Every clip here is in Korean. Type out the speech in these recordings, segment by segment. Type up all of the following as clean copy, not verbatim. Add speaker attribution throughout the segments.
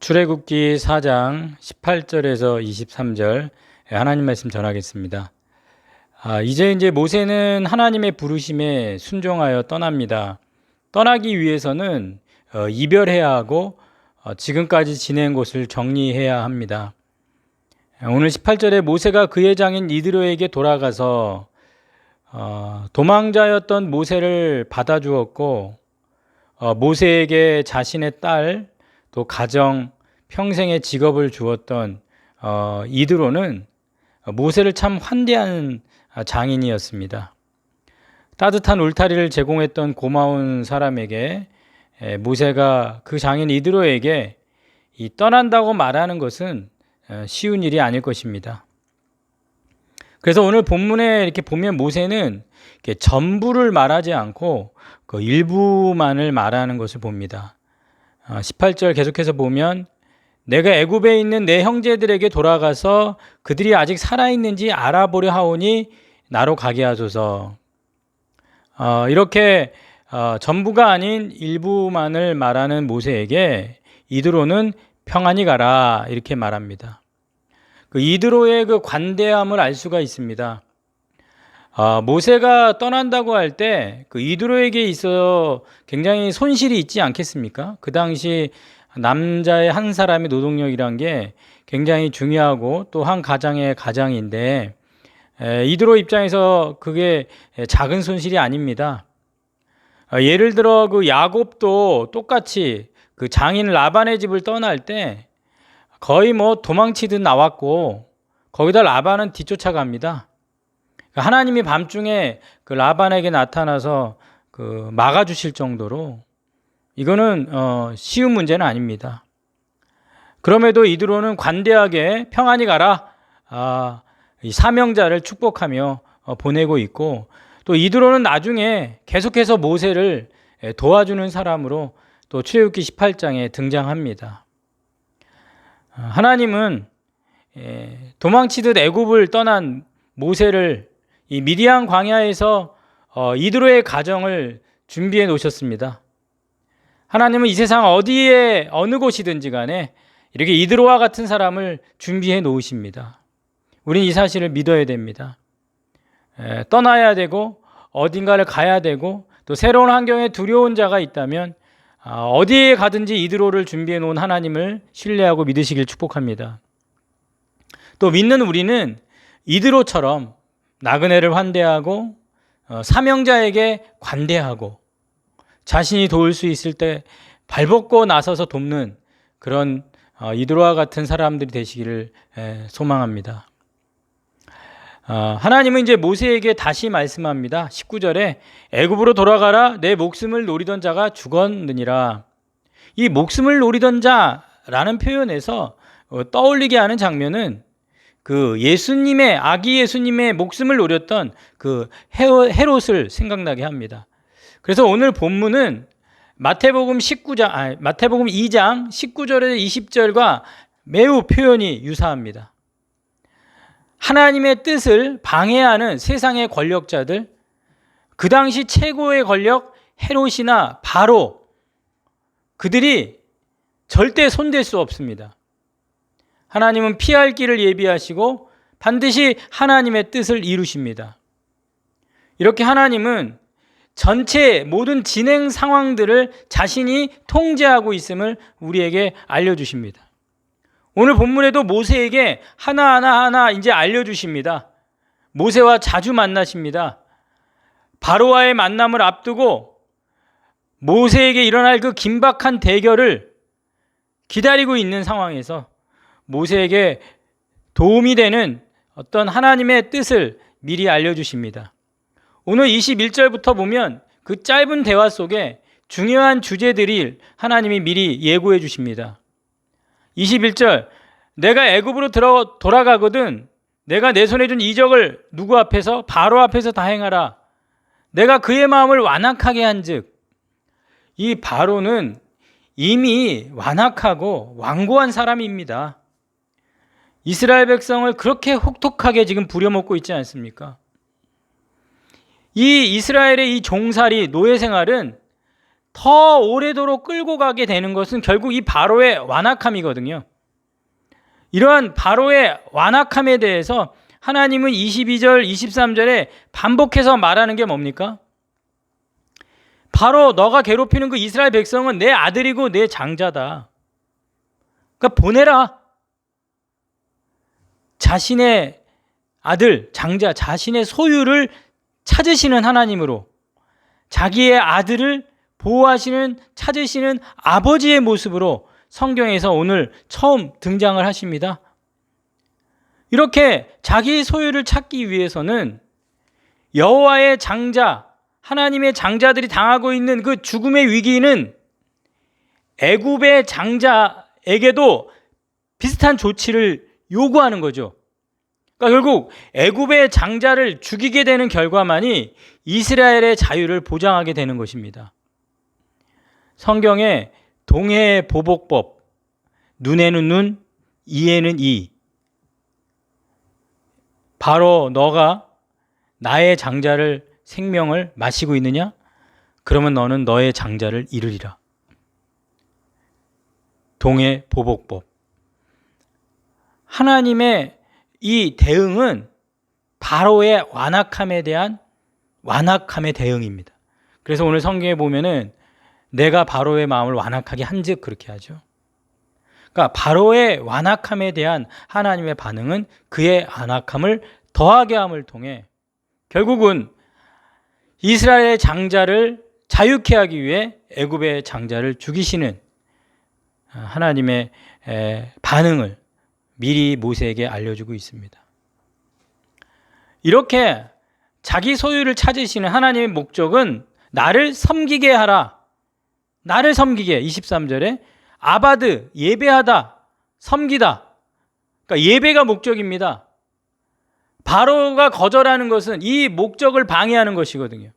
Speaker 1: 출애굽기 4장 18절에서 23절 하나님 말씀 전하겠습니다. 이제 모세는 하나님의 부르심에 순종하여 떠납니다. 떠나기 위해서는 이별해야 하고 지금까지 지낸 곳을 정리해야 합니다. 오늘 18절에 모세가 그의 장인 이드로에게 돌아가서 도망자였던 모세를 받아주었고 모세에게 자신의 딸, 또 가정, 평생의 직업을 주었던 이드로는 모세를 참 환대하는 장인이었습니다. 따뜻한 울타리를 제공했던 고마운 사람에게 모세가 그 장인 이드로에게 떠난다고 말하는 것은 쉬운 일이 아닐 것입니다. 그래서 오늘 본문에 이렇게 보면 모세는 이렇게 전부를 말하지 않고 그 일부만을 말하는 것을 봅니다. 18절 계속해서 보면 내가 애굽에 있는 내 형제들에게 돌아가서 그들이 아직 살아있는지 알아보려 하오니 나로 가게 하소서. 이렇게 전부가 아닌 일부만을 말하는 모세에게 이드로는 평안히 가라 이렇게 말합니다. 그 이드로의 그 관대함을 알 수가 있습니다. 모세가 떠난다고 할 때 그 이드로에게 있어 굉장히 손실이 있지 않겠습니까? 그 당시 남자의 한 사람의 노동력이란 게 굉장히 중요하고 또 한 가장의 가장인데 이드로 입장에서 그게 작은 손실이 아닙니다. 예를 들어 그 야곱도 똑같이 그 장인 라반의 집을 떠날 때 거의 도망치듯 나왔고 거기다 라반은 뒤쫓아갑니다. 하나님이 밤중에 그 라반에게 나타나서 그 막아주실 정도로 이거는 쉬운 문제는 아닙니다. 그럼에도 이드로는 관대하게 평안히 가라 이 사명자를 축복하며 보내고 있고 또 이드로는 나중에 계속해서 모세를 도와주는 사람으로 또 출애굽기 18장에 등장합니다. 하나님은 도망치듯 애굽을 떠난 모세를 이 미디안 광야에서 이드로의 가정을 준비해 놓으셨습니다. 하나님은 이 세상 어디에 어느 곳이든지 간에 이렇게 이드로와 같은 사람을 준비해 놓으십니다. 우리는 이 사실을 믿어야 됩니다. 떠나야 되고 어딘가를 가야 되고 또 새로운 환경에 두려운 자가 있다면 어디에 가든지 이드로를 준비해 놓은 하나님을 신뢰하고 믿으시길 축복합니다. 또 믿는 우리는 이드로처럼 나그네를 환대하고 사명자에게 관대하고 자신이 도울 수 있을 때 발벗고 나서서 돕는 그런 이드로와 같은 사람들이 되시기를 소망합니다. 하나님은 이제 모세에게 다시 말씀합니다. 19절에 애굽으로 돌아가라 내 목숨을 노리던 자가 죽었느니라. 이 목숨을 노리던 자라는 표현에서 떠올리게 하는 장면은 그 예수님의 아기 예수님의 목숨을 노렸던 그 헤롯을 생각나게 합니다. 그래서 오늘 본문은 마태복음 2장 19절에서 20절과 매우 표현이 유사합니다. 하나님의 뜻을 방해하는 세상의 권력자들, 그 당시 최고의 권력 헤롯이나 바로 그들이 절대 손댈 수 없습니다. 하나님은 피할 길을 예비하시고 반드시 하나님의 뜻을 이루십니다. 이렇게 하나님은 전체 모든 진행 상황들을 자신이 통제하고 있음을 우리에게 알려주십니다. 오늘 본문에도 모세에게 하나하나 이제 알려주십니다. 모세와 자주 만나십니다. 바로와의 만남을 앞두고 모세에게 일어날 그 긴박한 대결을 기다리고 있는 상황에서 모세에게 도움이 되는 어떤 하나님의 뜻을 미리 알려주십니다. 오늘 21절부터 보면 그 짧은 대화 속에 중요한 주제들이 하나님이 미리 예고해 주십니다. 21절 내가 애굽으로 돌아가거든 내가 내 손에 준 이적을 누구 앞에서? 바로 앞에서 다 행하라. 내가 그의 마음을 완악하게 한즉 이 바로는 이미 완악하고 완고한 사람입니다. 이스라엘 백성을 그렇게 혹독하게 지금 부려먹고 있지 않습니까? 이 이스라엘의 이 종살이 노예 생활은 더 오래도록 끌고 가게 되는 것은 결국 이 바로의 완악함이거든요. 이러한 바로의 완악함에 대해서 하나님은 22절, 23절에 반복해서 말하는 게 뭡니까? 바로 너가 괴롭히는 그 이스라엘 백성은 내 아들이고 내 장자다. 그러니까 보내라. 자신의 아들, 장자, 자신의 소유를 찾으시는 하나님으로 자기의 아들을 보호하시는, 찾으시는 아버지의 모습으로 성경에서 오늘 처음 등장을 하십니다. 이렇게 자기 소유를 찾기 위해서는 여호와의 장자, 하나님의 장자들이 당하고 있는 그 죽음의 위기는 애굽의 장자에게도 비슷한 조치를 요구하는 거죠. 그러니까 결국 애굽의 장자를 죽이게 되는 결과만이 이스라엘의 자유를 보장하게 되는 것입니다. 성경에 동해 보복법, 눈에는 눈, 이에는 이. 바로 너가 나의 장자를 생명을 마시고 있느냐? 그러면 너는 너의 장자를 잃으리라. 동해 보복법. 하나님의 이 대응은 바로의 완악함에 대한 완악함의 대응입니다. 그래서 오늘 성경에 보면은 내가 바로의 마음을 완악하게 한즉 그렇게 하죠. 그러니까 바로의 완악함에 대한 하나님의 반응은 그의 완악함을 더하게 함을 통해 결국은 이스라엘의 장자를 자유케 하기 위해 애굽의 장자를 죽이시는 하나님의 반응을 미리 모세에게 알려주고 있습니다. 이렇게 자기 소유를 찾으시는 하나님의 목적은 나를 섬기게 하라. 나를 섬기게. 23절에 아바드, 예배하다, 섬기다. 그러니까 예배가 목적입니다. 바로가 거절하는 것은 이 목적을 방해하는 것이거든요.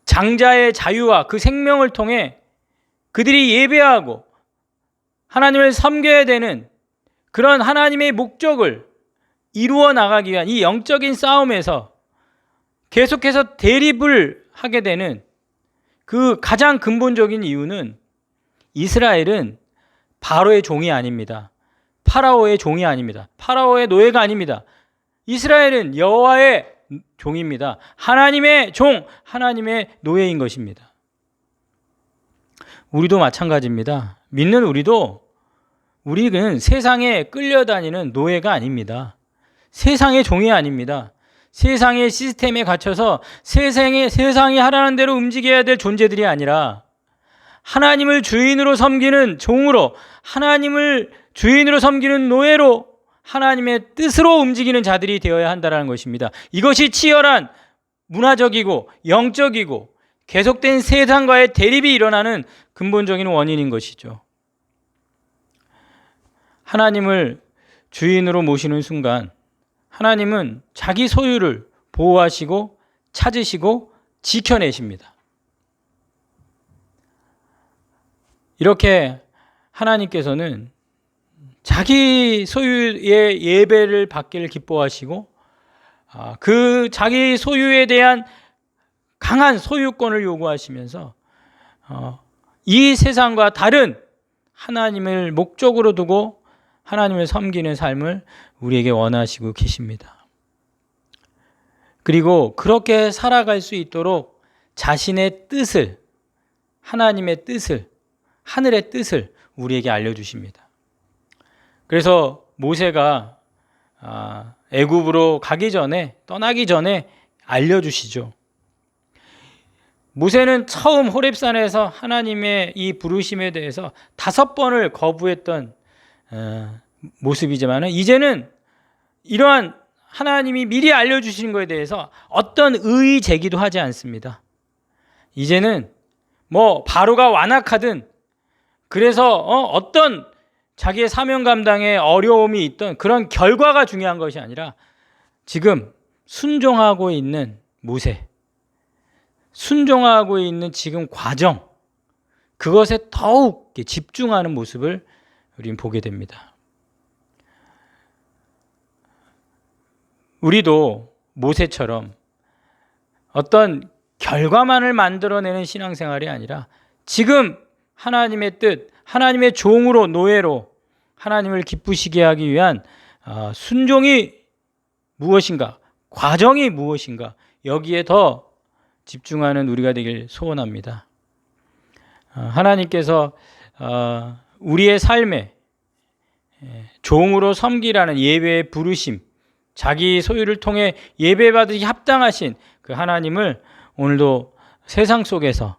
Speaker 1: 장자의 자유와 그 생명을 통해 그들이 예배하고 하나님을 섬겨야 되는 그런 하나님의 목적을 이루어 나가기 위한 이 영적인 싸움에서 계속해서 대립을 하게 되는 그 가장 근본적인 이유는 이스라엘은 바로의 종이 아닙니다. 파라오의 종이 아닙니다. 파라오의 노예가 아닙니다. 이스라엘은 여호와의 종입니다. 하나님의 종, 하나님의 노예인 것입니다. 우리도 마찬가지입니다. 믿는 우리는 세상에 끌려다니는 노예가 아닙니다. 세상의 종이 아닙니다. 세상의 시스템에 갇혀서 세상이 하라는 대로 움직여야 될 존재들이 아니라 하나님을 주인으로 섬기는 종으로, 하나님을 주인으로 섬기는 노예로 하나님의 뜻으로 움직이는 자들이 되어야 한다는 것입니다. 이것이 치열한 문화적이고 영적이고 계속된 세상과의 대립이 일어나는 근본적인 원인인 것이죠. 하나님을 주인으로 모시는 순간 하나님은 자기 소유를 보호하시고 찾으시고 지켜내십니다. 이렇게 하나님께서는 자기 소유의 예배를 받기를 기뻐하시고 그 자기 소유에 대한 강한 소유권을 요구하시면서 이 세상과 다른 하나님을 목적으로 두고 하나님을 섬기는 삶을 우리에게 원하시고 계십니다. 그리고 그렇게 살아갈 수 있도록 자신의 뜻을, 하나님의 뜻을, 하늘의 뜻을 우리에게 알려주십니다. 그래서 모세가 애굽으로 떠나기 전에 알려주시죠. 모세는 처음 호렙산에서 하나님의 이 부르심에 대해서 5번을 거부했던 모습이지만 이제는 이러한 하나님이 미리 알려주신 것에 대해서 어떤 의의 제기도 하지 않습니다. 이제는 바로가 완악하든 그래서 어떤 자기의 사명 감당에 어려움이 있던 그런 결과가 중요한 것이 아니라 지금 순종하고 있는 모세, 순종하고 있는 지금 과정, 그것에 더욱 집중하는 모습을 우리는 보게 됩니다. 우리도 모세처럼 어떤 결과만을 만들어내는 신앙생활이 아니라 지금 하나님의 뜻, 하나님의 종으로, 노예로 하나님을 기쁘시게 하기 위한 순종이 무엇인가, 과정이 무엇인가, 여기에 더 집중하는 우리가 되길 소원합니다. 하나님께서 우리의 삶에 종으로 섬기라는 예배의 부르심, 자기 소유를 통해 예배받으시 합당하신 그 하나님을 오늘도 세상 속에서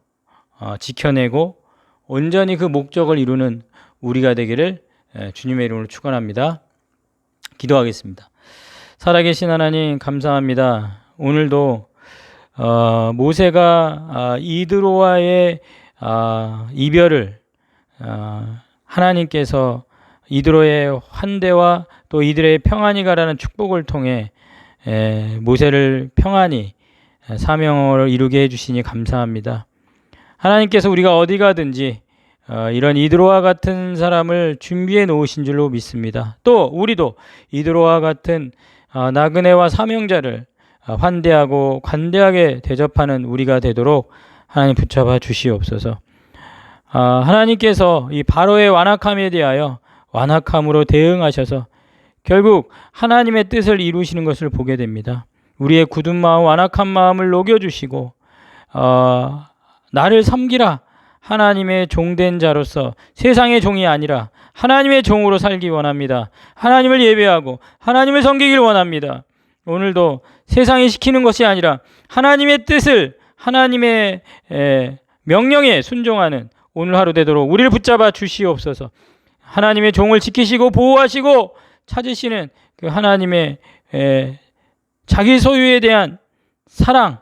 Speaker 1: 지켜내고 온전히 그 목적을 이루는 우리가 되기를 주님의 이름으로 축원합니다. 기도하겠습니다. 살아계신 하나님 감사합니다. 오늘도 모세가 이드로와의 이별을 하나님께서 이드로의 환대와 또 이들의 평안히 가라는 축복을 통해 모세를 평안히 사명을 이루게 해주시니 감사합니다. 하나님께서 우리가 어디 가든지 이런 이드로와 같은 사람을 준비해 놓으신 줄로 믿습니다. 또 우리도 이드로와 같은 나그네와 사명자를 환대하고 관대하게 대접하는 우리가 되도록 하나님 붙잡아 주시옵소서. 하나님께서 이 바로의 완악함에 대하여 완악함으로 대응하셔서 결국 하나님의 뜻을 이루시는 것을 보게 됩니다. 우리의 굳은 마음, 완악한 마음을 녹여주시고 나를 섬기라, 하나님의 종된 자로서 세상의 종이 아니라 하나님의 종으로 살기 원합니다. 하나님을 예배하고 하나님을 섬기길 원합니다. 오늘도 세상이 시키는 것이 아니라 하나님의 뜻을, 하나님의 명령에 순종하는 오늘 하루 되도록 우리를 붙잡아 주시옵소서. 하나님의 종을 지키시고 보호하시고 찾으시는 그 하나님의 자기 소유에 대한 사랑,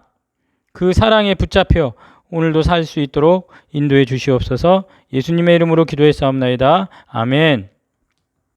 Speaker 1: 그 사랑에 붙잡혀 오늘도 살 수 있도록 인도해 주시옵소서. 예수님의 이름으로 기도했사옵나이다. 아멘.